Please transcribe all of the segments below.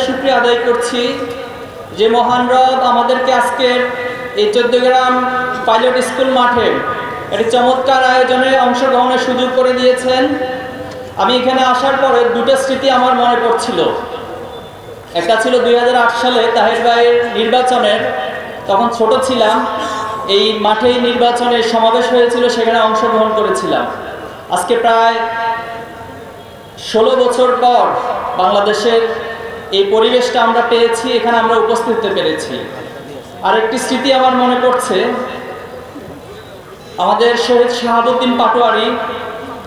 শুকরিয়া আদায় করছি যে মহান রব আমাদেরকে আজকের এই 14 গ্রাম পাইলট স্কুল মাঠে একটি চমৎকার আয়োজনে অংশগ্রহণের সুযোগ করে দিয়েছেন। আমি এখানে আসার পরে দুটো স্মৃতি আমার মনে পড়ছিল। একটা ছিল 2008 সালে তাহের ভাইয়ের নির্বাচনের, তখন ছোট ছিলাম, এই মাঠেই নির্বাচনের সমাবেশ হয়েছিল, সেখানে অংশগ্রহণ করেছিলাম। আজকে প্রায় 16 বছর পর বাংলাদেশের এই পরিবেশটা আমরা পেয়েছি, এখানে আমরা উপস্থিত হতে পেরেছি। আরেকটি স্মৃতি আমার মনে পড়ছে, আমাদের শহীদ শাহাবুদ্দিন পাটোয়ারি,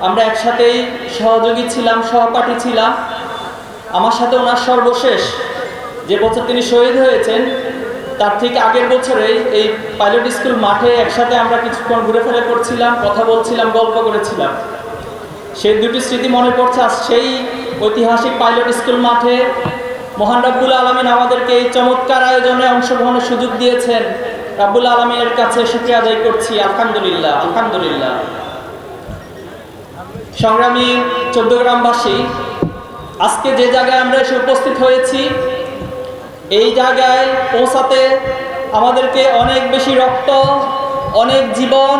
আমরা একসাথেই সহযোগী ছিলাম, সহপাঠী ছিলাম। আমার সাথে ওনার সর্বশেষ যে বছর তিনি শহীদ হয়েছেন তার ঠিক আগের বছরেই এই পাইলট স্কুল মাঠে একসাথে আমরা কিছুক্ষণ ঘুরে ফেলে করছিলাম, কথা বলছিলাম, গল্প করেছিলাম। সেই দুটি স্মৃতি মনে পড়ছে। আজ সেই ঐতিহাসিক পাইলট স্কুল মাঠে মহান রব্বুল আলামিন আমাদেরকে এই চমৎকার আয়োজনে অংশগ্রহণের সুযোগ দিয়েছেন। রব্বুল আলামিনের কাছে শুকরিয়া আদায় করছি। আলহামদুলিল্লাহ, আলহামদুলিল্লাহ। সংগ্রামী 14 গ্রামবাসী, আজকে যে জায়গায় আমরা এসে উপস্থিত হয়েছি, এই জায়গায় পৌঁছাতে আমাদেরকে অনেক বেশি রক্ত, অনেক জীবন,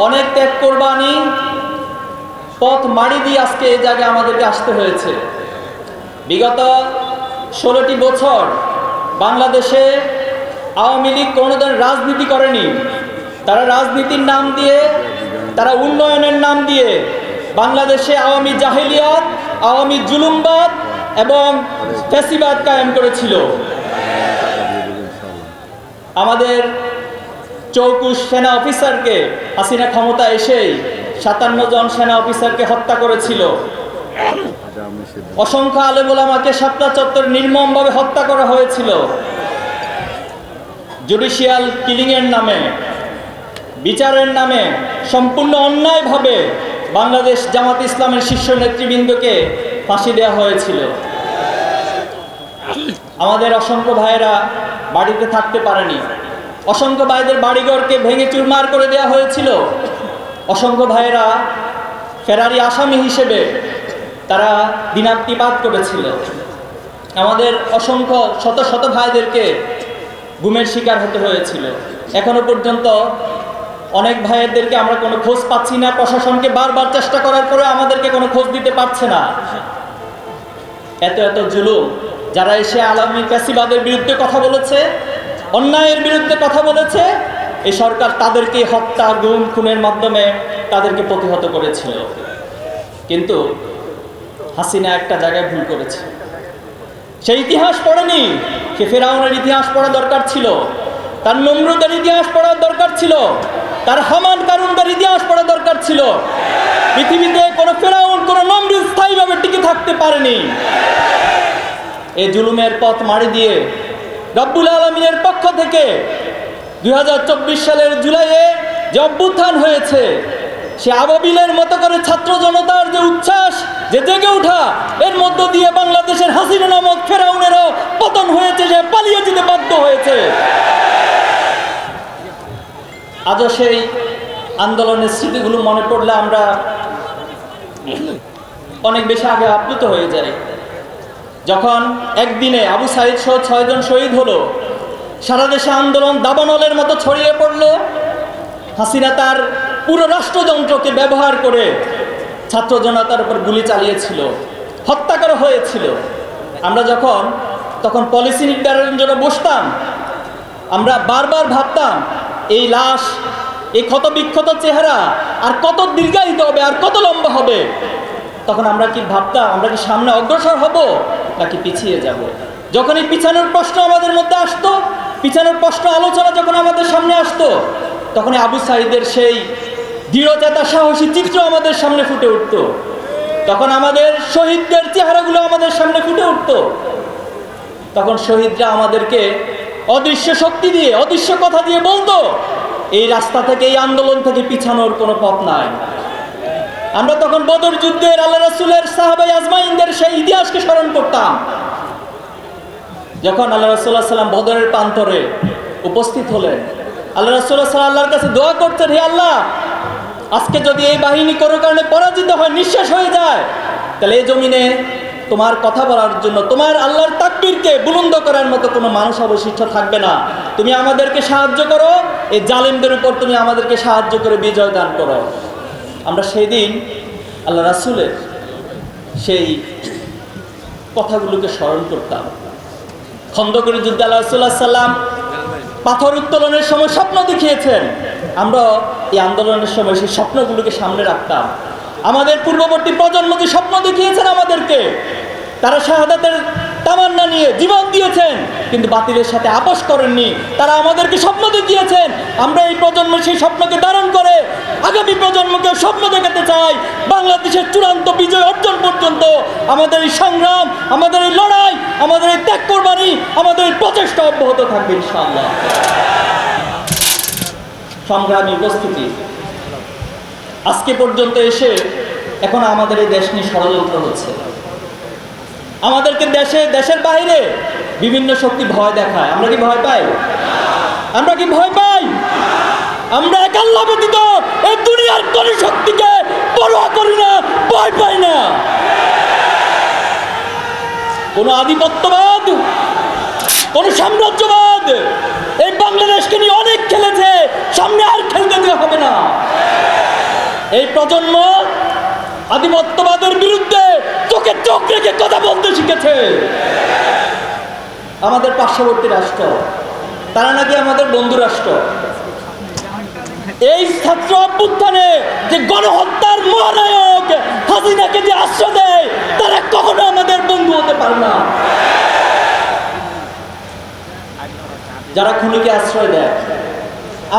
অনেক ত্যাগ কোরবানি পথ মাড়ি দিয়ে আজকে এই জায়গায় আমাদেরকে আসতে হয়েছে। বিগত 16টি বছর বাংলাদেশে আওয়ামী লীগ কোনো ধরনের রাজনীতি করেনি। তারা রাজনীতির নাম দিয়ে, তারা উন্নয়নের নাম দিয়ে বাংলাদেশে আওয়ামী জাহেলিয়াত, আওয়ামী জুলুমবাদ এবং ফ্যাসিবাদ কায়েম করেছিল। আমাদের 24 সেনা অফিসারকে হাসিনা ক্ষমতা এসেই 57 জন সেনা অফিসারকে হত্যা করেছিল। অসংখ্য আলেম ওলামাকে শাপলা চত্বর নির্মমভাবে হত্যা করা হয়েছিল। জুডিশিয়াল কিলিং এর নামে, বিচারের নামে সম্পূর্ণ অন্যায়ভাবে বাংলাদেশ জামাত ইসলামের শীর্ষ নেতৃবৃন্দকে ফাঁসি দেওয়া হয়েছিল। আমাদের অসংখ্য ভাইয়েরা বাড়িতে থাকতে পারেনি। অসংখ্য ভাইদের বাড়িঘরকে ভেঙে চুরমার করে দেওয়া হয়েছিল। অসংখ্য ভাইয়েরা ফেরারি আসামি হিসেবে তারা দিনাতিপাত করেছিল। আমাদের অসংখ্য শত শত ভাইদেরকে গুমের শিকার হতে হয়েছিল। এখনো পর্যন্ত অনেক ভাইদেরকে আমরা কোনো খোঁজ পাচ্ছি না। প্রশাসনকে বারবার চেষ্টা করার পরে আমাদেরকে কোনো খোঁজ দিতে পারছে না। এত এত জুলুম, যারা এসে আওয়ামী ফ্যাসিবাদের বিরুদ্ধে কথা বলেছে, অন্যায়ের বিরুদ্ধে কথা বলেছে, এই সরকার তাদেরকে হত্যা, গুম, খুনের মাধ্যমে তাদেরকে প্রতিহত করেছিল। কিন্তু হাসিনা একটা জায়গায় ভুল করেছে। সেই ইতিহাস পড়েনি। সে ফেরাউনের ইতিহাস পড়া দরকার ছিল, তার নমরুদের ইতিহাস পড়ার দরকার ছিল, তার হামান কারুনদের ইতিহাস পড়া দরকার ছিল। পৃথিবীতে কোনো ফেরাউন, কোনো নমরুদ স্থায়ীভাবে টিকে থাকতে পারেনি। এই জুলুমের পথ মারি দিয়ে রব্বুল আলামিনের পক্ষ থেকে 2024 সালের জুলাইয়ে যে অভ্যুত্থান হয়েছে, সে আবাবিলের মতো করে ছাত্র জনতার যে উচ্ছ্বাস, যে জেগে ওঠা, এর মধ্য দিয়ে বাংলাদেশের হাসিনা নামক ফেরাউনেরও পতন হয়েছে, সে পালিয়ে যেতে বাধ্য হয়েছে। আজও সেই আন্দোলনের স্মৃতিগুলো মনে পড়লে আমরা অনেক বেশি আগে আপ্লুত হয়ে যাই। যখন একদিনে আবু সাইদ সহ 6 জন শহীদ হলো, সারা দেশে আন্দোলন দাবানলের মতো ছড়িয়ে পড়ল। হাসিনা তার পুরো রাষ্ট্রযন্ত্রকে ব্যবহার করে ছাত্র জনতার উপর গুলি চালিয়েছিল, হত্যা করা হয়েছিল। আমরা তখন পলিসি নির্ধারণের জন্য বসতাম, আমরা বারবার ভাবতাম এই লাশ, এই ক্ষত বিক্ষত চেহারা আর কত দীর্ঘায়িত হবে, আর কত লম্বা হবে। তখন আমরা কি ভাবতাম, আমরা কি সামনে অগ্রসর হব নাকি পিছিয়ে যাব? যখন এই পিছানোর প্রশ্ন আমাদের মধ্যে আসতো, পিছানোর প্রশ্ন আলোচনা যখন আমাদের সামনে আসতো, তখন আবু সাইদের সেই দৃঢ়চেতা সাহসী চিত্র আমাদের সামনে ফুটে উঠত। তখন আমাদের শহীদদের চেহারাগুলো আমাদের সামনে ফুটে উঠত। তখন শহীদরা আমাদেরকে অদৃশ্য শক্তি দিয়ে, অদৃশ্য কথা দিয়ে বলতো, এই রাস্তা থেকে, এই আন্দোলন থেকে পিছানোর কোনো পথ নাই। আমরা তখন বদর যুদ্ধের আল্লাহ রাসূলের সাহাবায়ে আজমাইনদের সেই ইতিহাসকে স্মরণ করতাম। যখন আল্লাহ রাসূল সাল্লাল্লাহু আলাইহি ওয়াসাল্লাম বদরের প্রান্তরে উপস্থিত হলেন, আল্লাহ রাসূল সাল্লাল্লাহু আলাইহি ওয়াসাল্লাম আল্লাহর কাছে দোয়া করতেন, হে আল্লাহ, আজকে যদি এই বাহিনী কোনো কারণে পরাজিত হয়, নিঃশেষ হয়ে যায়, তাহলে এই জমিনে তোমার কথা বলার জন্য, তোমার আল্লাহর তাকবীরকে বুলন্দ করার মতো কোনো মানুষ অবশিষ্ট থাকবে না। তুমি আমাদেরকে সাহায্য করো, এই জালেমদের উপর তুমি আমাদেরকে সাহায্য করে বিজয় দান করো। আমরা সেই দিন আল্লাহ রাসূলের সেই কথাগুলোকে স্মরণ করতাম। খন্দকের যুদ্ধে আল্লাহ রাসূলুল্লাহ সাল্লাম পাথর উত্তোলনের সময় স্বপ্ন দেখিয়েছেন। আমরা এই আন্দোলনের সময় সেই স্বপ্নগুলোকে সামনে রাখতাম। আমাদের পূর্ববর্তী প্রজন্ম যে স্বপ্ন দেখিয়েছেন আমাদেরকে, তারা শাহাদাতের তামান্না নিয়ে জীবন দিয়েছেন, কিন্তু বাতিলের সাথে আপোষ করেননি। তারা আমাদেরকে স্বপ্ন দেখিয়েছেন। আমরা এই প্রজন্মের সেই স্বপ্নকে ধারণ করে আগামী প্রজন্মকে স্বপ্ন দেখাতে চাই। বাংলাদেশের চূড়ান্ত বিজয় অর্জন পর্যন্ত আমাদের এই সংগ্রাম, আমাদের এই লড়াই, আমাদের এই ত্যাগ কোরবানি, আমাদের এই প্রচেষ্টা অব্যাহত থাকবে ইনশাআল্লাহ। সংগ্রামী উপস্থিতি, আজকে পর্যন্ত এসে এখন আমাদের এই দেশ নিয়ে ষড়যন্ত্র হচ্ছে। আমাদেরকে দেশের বাইরে বিভিন্ন শক্তি ভয় দেখায়। আমরা কি ভয় পাই? আমরা কি ভয় পাই? আমরা এক আল্লাহ ব্যতীত এই দুনিয়ার কোন শক্তিকে পরোয়া করি না, ভয় পাই না। কোন আধিপত্যবাদ, কোন সাম্রাজ্যবাদ এই বাংলাদেশকে নিয়ে অনেক খেলেছে, সামনে আর খেলতে দেওয়া হবে না। এই প্রজন্ম আধিপত্যবাদের বিরুদ্ধে চোখে চোখ রেখে কথা বলতে শিখেছে। আমাদের পার্শ্ববর্তী রাষ্ট্র, তারা নাকি আমাদের বন্ধু রাষ্ট্র। এই ছাত্র অভ্যুত্থানে যে গণহত্যার মহানায়ক হাসিনাকে যে আশ্রয় দেয়, তারা কখনো আমাদের বন্ধু হতে পারে না। যারা খুনিকে আশ্রয় দেয়,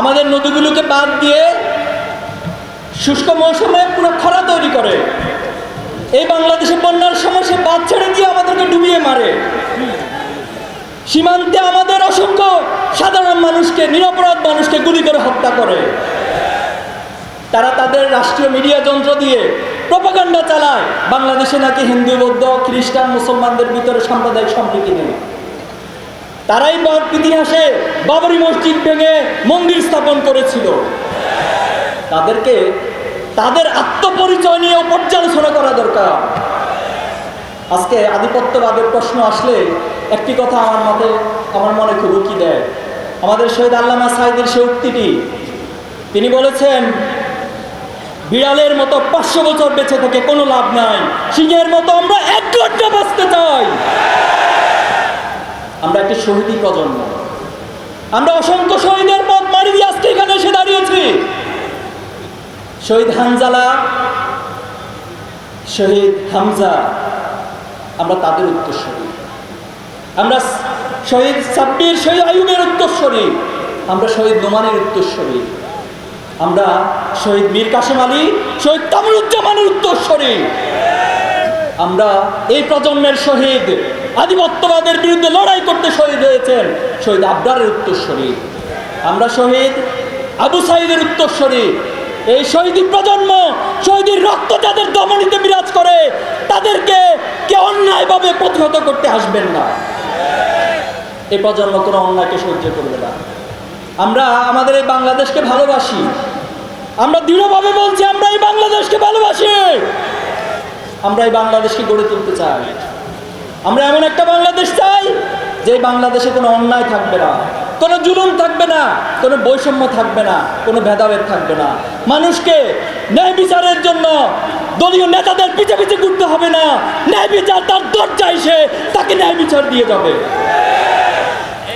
আমাদের নদীগুলোকে বাদ দিয়ে শুষ্ক মৌসুমে পুরো খরা তৈরি করে, এই বাংলাদেশে বন্যার সময় সে বাদ ছেড়ে দিয়ে আমাদেরকে ডুবিয়ে মারে, সীমান্তে আমাদের অসংখ্য সাধারণ মানুষকে, নিরপরাধ মানুষকে গুলি করে হত্যা করে। তারা তাদের রাষ্ট্রীয় মিডিয়া যন্ত্র দিয়ে প্রপাগান্ডা চালায় বাংলাদেশে নাকি হিন্দু, বৌদ্ধ, খ্রিস্টান, মুসলমানদের ভিতরে সাম্প্রদায়িক সম্প্রীতি নেই। তারাই ইতিহাসে বাবরি মসজিদ ভেঙে মন্দির স্থাপন করেছিল। তাদেরকে তাদের আত্মপরিচয় নিয়ে পর্যালোচনা করা দরকার। আজকে আধিপত্যবাদের প্রশ্ন আসলে একটি কথা আমার মনে খুব উকি দেয়। আমাদের শহীদ আল্লামা সাঈদীর সেই উক্তিটি, তিনি বলেছেন, বিড়ালের মতো 500 বছর বেঁচে থেকে কোনো লাভ নাই, সিংহের মতো আমরা 1 ঘন্টা বাঁচতে চাই। আমরা একটি শহীদী প্রজন্ম। আমরা অসংখ্য শহীদের পথ মারি দিয়ে আজকে এখানে এসে দাঁড়িয়েছি। শহীদ হানজালা, শহীদ হামজা, আমরা তাদের উত্তরসূরি। আমরা শহীদ সাব্বির, শহীদ আইয়ুবের উত্তরসূরি। আমরা শহীদ নোমানের উত্তরসূরি। আমরা শহীদ মীর কাসেম আলী, শহীদ কামরুজ্জামানের উত্তরসূরি। আমরা এই প্রজন্মের শহীদ, আধিপত্যবাদের বিরুদ্ধে লড়াই করতে শহীদ হয়েছেন শহীদ আবরারের উত্তরসূরি। আমরা শহীদ আবু সাঈদের উত্তরসূরি। এই শহীদি প্রজন্ম, শহীদের রক্ত যাদের ধমনীতে বিরাজ করে, তাদেরকে কে অন্যায়ভাবে প্রতিহত করতে আসবেন না। এই প্রজন্ম কোনো অন্যায়কে সহ্য করবে না। আমরা আমাদের এই বাংলাদেশকে ভালোবাসি। আমরা দৃঢ়ভাবে বলছি, আমরা এই বাংলাদেশকে ভালোবাসি। আমরা এই বাংলাদেশকে গড়ে তুলতে চাই। আমরা এমন একটা বাংলাদেশ চাই যে বাংলাদেশে কোনো অন্যায় থাকবে না, কোনো জুলুম থাকবে না, কোনো বৈষম্য থাকবে না, কোনো ভেদাভেদ থাকবে না। মানুষকে ন্যায় বিচারের জন্য দলীয় নেতাদের পিছে পিছে ঘুরতে হবে না। ন্যায় বিচার তার দরজায় এসে তাকে ন্যায় বিচার দিয়ে যাবে।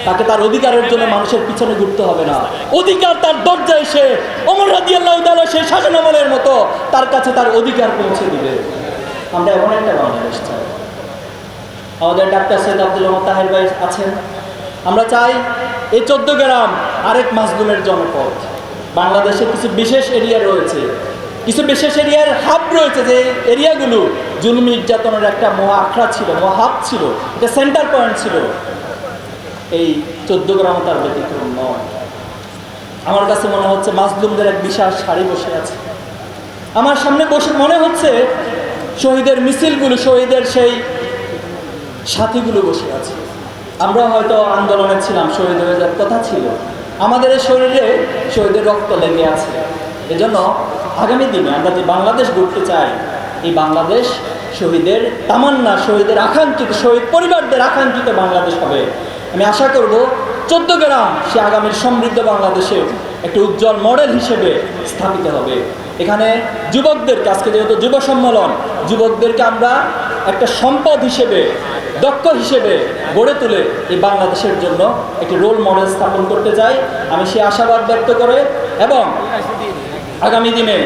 তাকে তার অধিকারের জন্য মানুষের পিছনে ঘুরতে হবে না। অধিকার তার দরজায় এসে ওমর রাদিয়াল্লাহু তাআলা সেই শাসনামলের মতো তার কাছে তার অধিকার পৌঁছে দিবে। আমরা এমন একটা বাংলাদেশ চাই। আমাদের ডাক্তার সৈয়দ আব্দুল ওহাব তাহের ভাই আছেন। আমরা চাই এই 14 গ্রাম আরেক মাজলুমের জনপদ। বাংলাদেশে কিছু বিশেষ এরিয়া রয়েছে, কিছু বিশেষ এরিয়ার হাব রয়েছে, যে এরিয়াগুলো জুলুম নির্যাতনের একটা মহা আখড়া ছিল, মহা হাব ছিল, এটা সেন্টার পয়েন্ট ছিল। এই 14 গ্রাম তার ব্যতিক্রম নয়। আমার কাছে মনে হচ্ছে মাজলুমদের এক বিশাল সারি বসে আছে। আমার সামনে বসে মনে হচ্ছে শহীদের মিছিলগুলো, শহীদের সেই সাথীগুলো বসে আছে। আমরা হয়তো আন্দোলনে ছিলাম, শহীদ হয়ে যাওয়ার কথা ছিল, আমাদের এই শরীরে শহীদের রক্ত লেগে আছে। এজন্য আগামী দিনে আমরা যে বাংলাদেশ গড়তে চাই, এই বাংলাদেশ শহীদের তামান্না, শহীদের আকাঙ্ক্ষিত, শহীদ পরিবারদের আকাঙ্ক্ষিত বাংলাদেশ হবে। আমি আশা করব 14 গ্রাম সে আগামীর সমৃদ্ধ বাংলাদেশের একটি উজ্জ্বল মডেল হিসেবে স্থাপিত হবে। এখানে যুবকদেরকে, আজকে যেহেতু যুব সম্মেলন, যুবকদেরকে আমরা একটা সম্পদ হিসেবে, দক্ষ হিসেবে গড়ে তুলে এই বাংলাদেশের জন্য একটি রোল মডেল স্থাপন করতে চাই। আমি সেই আশাবাদ ব্যক্ত করে এবং আগামী দিনে